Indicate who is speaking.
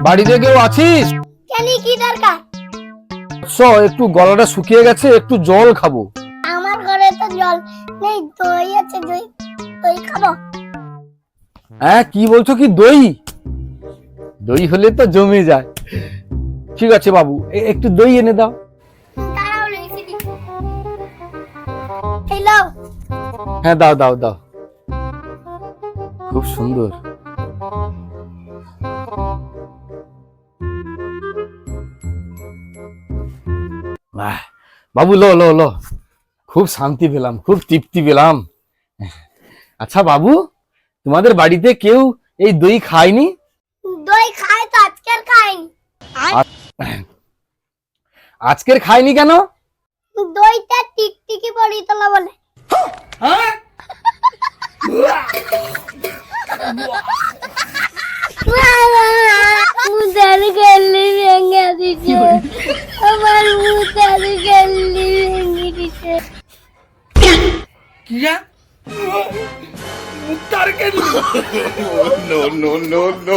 Speaker 1: বাড়িতে কেউ আছিস?
Speaker 2: কেন, কি দরকার?
Speaker 1: একটু গলাটা শুকিয়ে গেছে, একটু জল খাবো।
Speaker 2: আমার ঘরে তো জল নেই, দই আছে, দই দই খাবো।
Speaker 1: হ্যাঁ, কি বলছো? কি দই? দই হলে তো জমে যায়। ঠিক আছে বাবু, একটু দই এনে দাও।
Speaker 2: দাঁড়াও, লিখে দিই। এই নাও।
Speaker 1: হ্যাঁ, দাও দাও দাও। খুব সুন্দর। বাবু, লো লো লো। খুব শান্তি পেলাম, খুব তৃপ্তি পেলাম। আচ্ছা বাবু, তোমাদের বাড়িতে কেউ এই দই খায়নি?
Speaker 2: দই খায় তো, আজকের খাইনি।
Speaker 1: আজকের খায়নি কেন?
Speaker 2: দইটা টিকটিকি পড়ি তোলা বলে।
Speaker 1: হ্যাঁ?
Speaker 2: মুতার গেলি ভেঙে দিছে, আমার মুতার গেলি ভেঙে দিছে।
Speaker 1: কিয়া? মুক্তার গেলি?
Speaker 3: No, no, no, no.